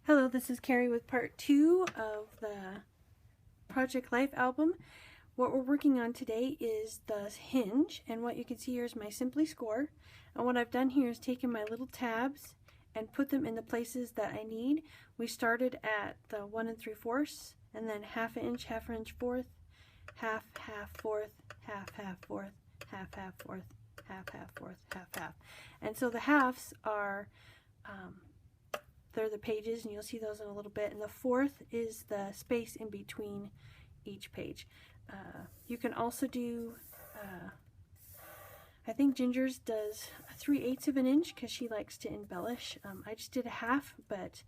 Hello, this is Carrie with part 2 of the Project Life album. What we're working on today is the hinge, and what you can see here is my Simply score. And what I've done here is taken my little tabs and put them in the places that I need. We started at the 1 3/4, and then half inch fourth, half fourth, half fourth, half fourth, half fourth, half. And so the halves are they're the pages, and you'll see those in a little bit. And the fourth is the space in between each page. You can also do, I think Ginger's does 3/8 of an inch because she likes to embellish. I just did a half, but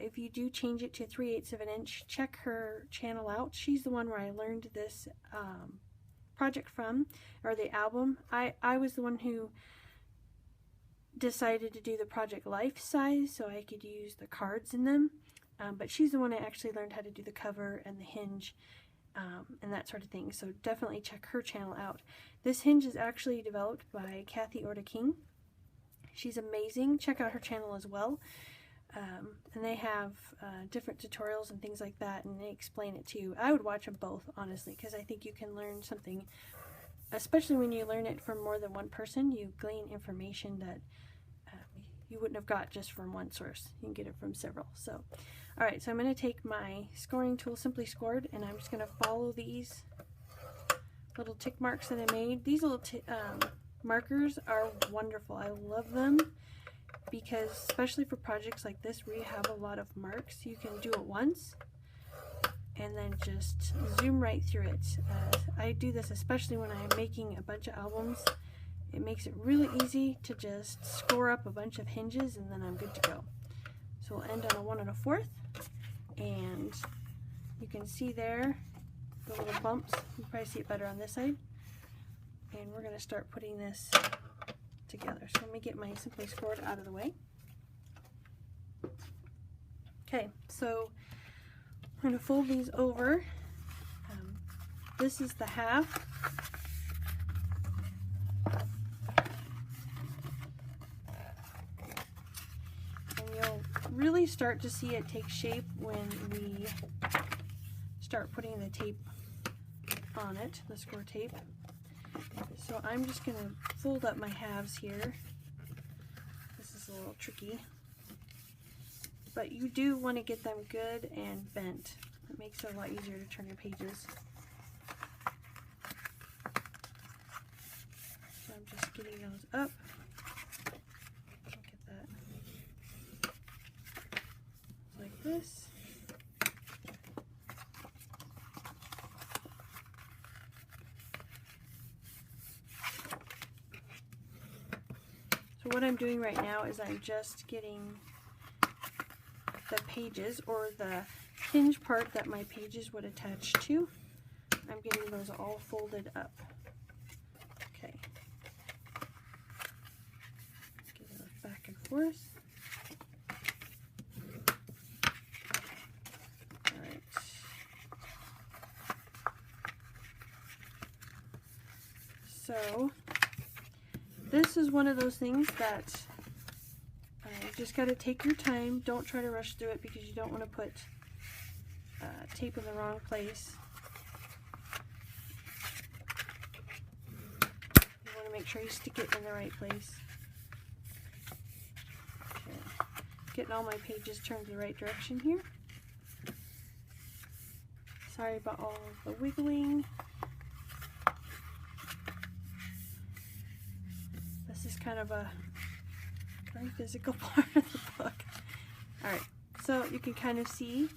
if you do change it to 3/8 of an inch, check her channel out. She's the one where I learned this project from, or the album. I was the one who decided to do the Project Life size so I could use the cards in them, but she's the one I actually learned how to do the cover and the hinge and that sort of thing, so definitely check her channel out. This hinge is actually developed by Kathy Orta-King. She's amazing. Check out her channel as well, and they have different tutorials and things like that, and they explain it to you. I would watch them both, honestly, because I think you can learn something, especially when you learn it from more than one person. You glean information that you wouldn't have got just from one source. You can get it from several. So, alright, so I'm going to take my scoring tool, Simply Scored, and I'm just going to follow these little tick marks that I made. These little markers are wonderful. I love them because, especially for projects like this where you have a lot of marks, you can do it once and then just zoom right through it. I do this especially when I'm making a bunch of albums. It makes it really easy to just score up a bunch of hinges, and then I'm good to go. So we'll end on a 1 1/4, and you can see there the little bumps. You can probably see it better on this side. And we're going to start putting this together. So let me get my Simply Scored out of the way. Okay, so I'm going to fold these over. This is the half. And you'll really start to see it take shape when we start putting the tape on it, the score tape. So I'm just going to fold up my halves here. This is a little tricky, but you do want to get them good and bent. It makes it a lot easier to turn your pages. So I'm just getting those up. Look at that. Like this. So what I'm doing right now is I'm just getting the pages, or the hinge part that my pages would attach to. I'm getting those all folded up. Okay. Get those back and forth. Alright. So this is one of those things that you just got to take your time. Don't try to rush through it because you don't want to put tape in the wrong place. You want to make sure you stick it in the right place. Okay. Getting all my pages turned the right direction here. Sorry about all of the wiggling. This is kind of a very physical part of the book. Alright, so you can kind of see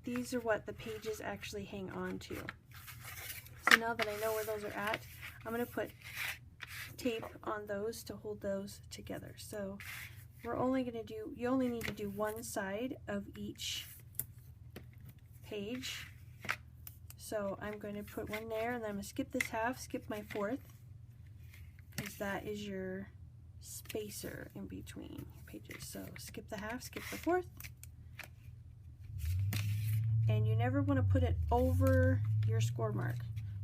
these are what the pages actually hang on to. So now that I know where those are at, I'm going to put tape on those to hold those together. So we're only going to do, you only need to do one side of each page. So I'm going to put one there, and then I'm going to skip this half, skip my fourth, because that is your spacer in between your pages. So skip the half, skip the fourth, and you never want to put it over your score mark.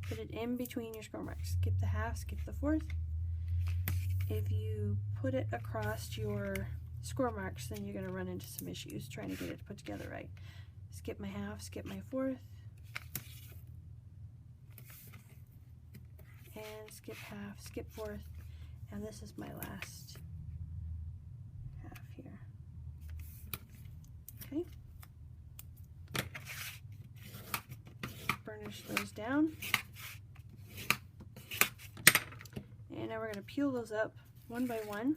Put it in between your score marks. Skip the half, skip the fourth. If you put it across your score marks, then you're going to run into some issues trying to get it put together right. Skip my half, skip my fourth, and skip half, skip fourth, and this is my last half here. Okay. Burnish those down. And now we're going to peel those up one by one.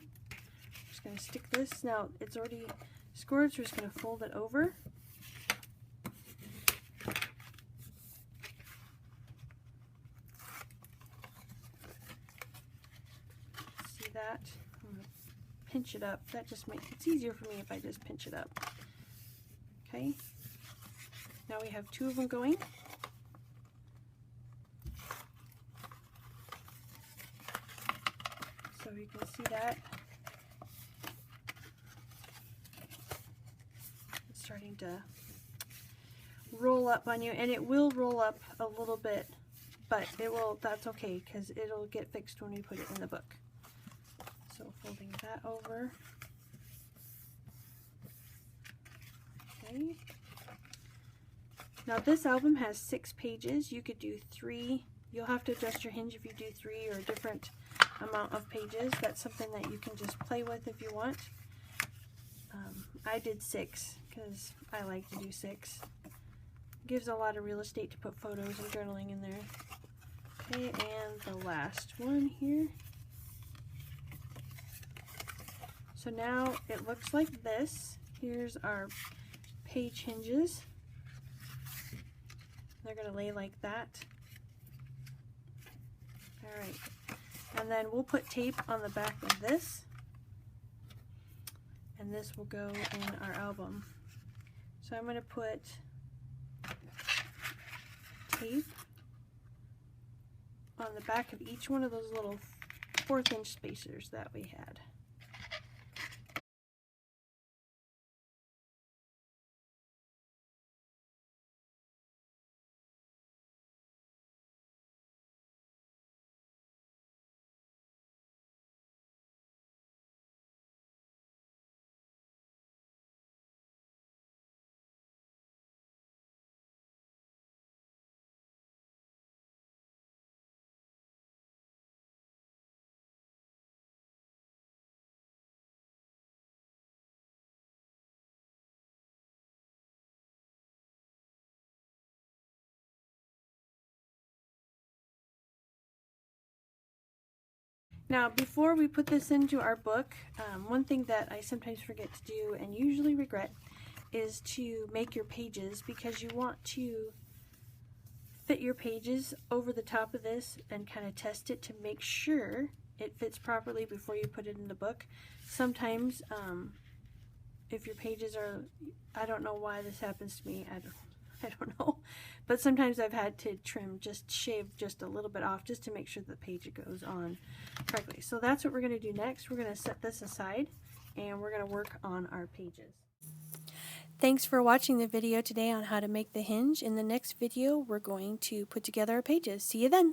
Just going to stick this. Now it's already scored, so we're just going to fold it over. See that? I'm going to pinch it up. That just makes it's easier for me if I just pinch it up. Okay. Now we have two of them going. So you can see that it's starting to roll up on you, and it will roll up a little bit, but it will, that's okay, because it'll get fixed when we put it in the book. So folding that over. Okay. Now this album has 6 pages. You could do 3. You'll have to adjust your hinge if you do 3 or a different amount of pages. That's something that you can just play with if you want. I did 6 because I like to do 6. Gives a lot of real estate to put photos and journaling in there. Okay, and the last one here. So now it looks like this. Here's our page hinges. They're going to lay like that. Alright, and then we'll put tape on the back of this, and this will go in our album. So I'm going to put tape on the back of each one of those little 1/4 inch spacers that we had. Now, before we put this into our book, one thing that I sometimes forget to do and usually regret is to make your pages, because you want to fit your pages over the top of this and kind of test it to make sure it fits properly before you put it in the book. Sometimes if your pages are, I don't know why this happens to me, I don't know, but sometimes I've had to shave just a little bit off just to make sure the page goes on correctly. So that's what we're going to do next. We're going to set this aside and we're going to work on our pages. Thanks for watching the video today on how to make the hinge. In the next video, we're going to put together our pages. See you then.